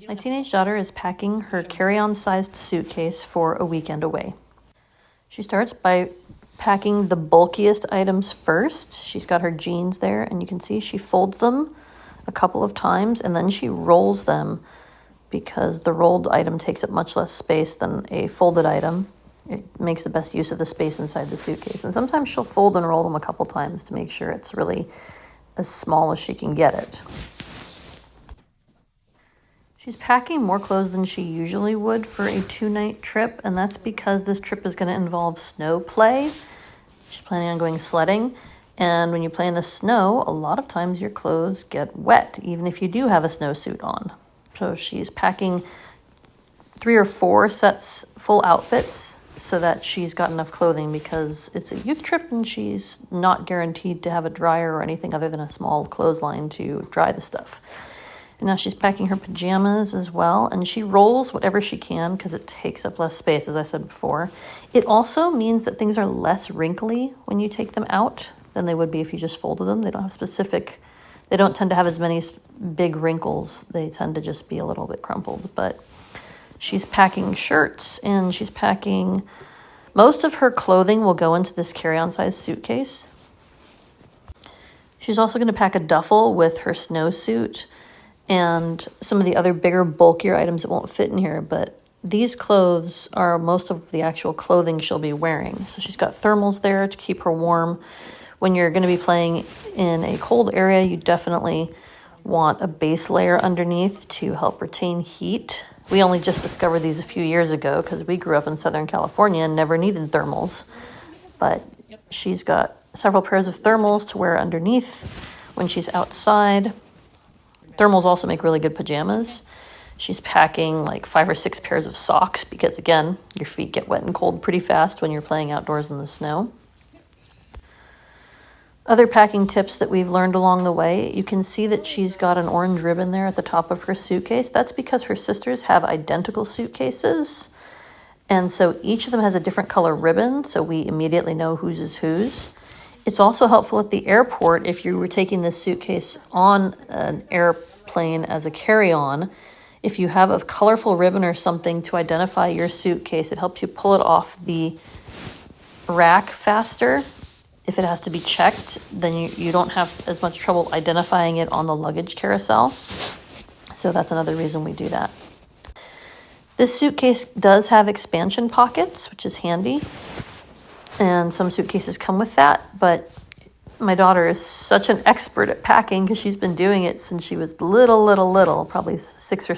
My teenage daughter is packing her carry-on sized suitcase for a weekend away. She starts by packing the bulkiest items first. She's got her jeans there, and you can see she folds them a couple of times, and then she rolls them because the rolled item takes up much less space than a folded item. It makes the best use of the space inside the suitcase. And sometimes she'll fold and roll them a couple times to make sure it's really as small as she can get it. She's packing more clothes than she usually would for a 2-night trip, and that's because this trip is going to involve snow play. She's planning on going sledding, and when you play in the snow, a lot of times your clothes get wet, even if you do have a snowsuit on. So she's packing 3 or 4 sets, full outfits, so that she's got enough clothing because it's a youth trip and she's not guaranteed to have a dryer or anything other than a small clothesline to dry the stuff. And now she's packing her pajamas as well, and she rolls whatever she can because it takes up less space, as I said before. It also means that things are less wrinkly when you take them out than they would be if you just folded them. They don't tend to have as many big wrinkles. They tend to just be a little bit crumpled. But she's packing shirts, and she's packing... Most of her clothing will go into this carry-on size suitcase. She's also going to pack a duffel with her snowsuit and some of the other bigger, bulkier items that won't fit in here, but these clothes are most of the actual clothing she'll be wearing. So she's got thermals there to keep her warm. When you're going to be playing in a cold area, you definitely want a base layer underneath to help retain heat. We only just discovered these a few years ago because we grew up in Southern California and never needed thermals. But she's got several pairs of thermals to wear underneath when she's outside. Thermals also make really good pajamas. She's packing like 5 or 6 pairs of socks because, again, your feet get wet and cold pretty fast when you're playing outdoors in the snow. Other packing tips that we've learned along the way, you can see that she's got an orange ribbon there at the top of her suitcase. That's because her sisters have identical suitcases, and so each of them has a different color ribbon, so we immediately know whose is whose. It's also helpful at the airport if you were taking this suitcase on an airplane as a carry-on. If you have a colorful ribbon or something to identify your suitcase, it helps you pull it off the rack faster. If it has to be checked, then you don't have as much trouble identifying it on the luggage carousel. So that's another reason we do that. This suitcase does have expansion pockets, which is handy. And some suitcases come with that, but my daughter is such an expert at packing because she's been doing it since she was little, probably 6 or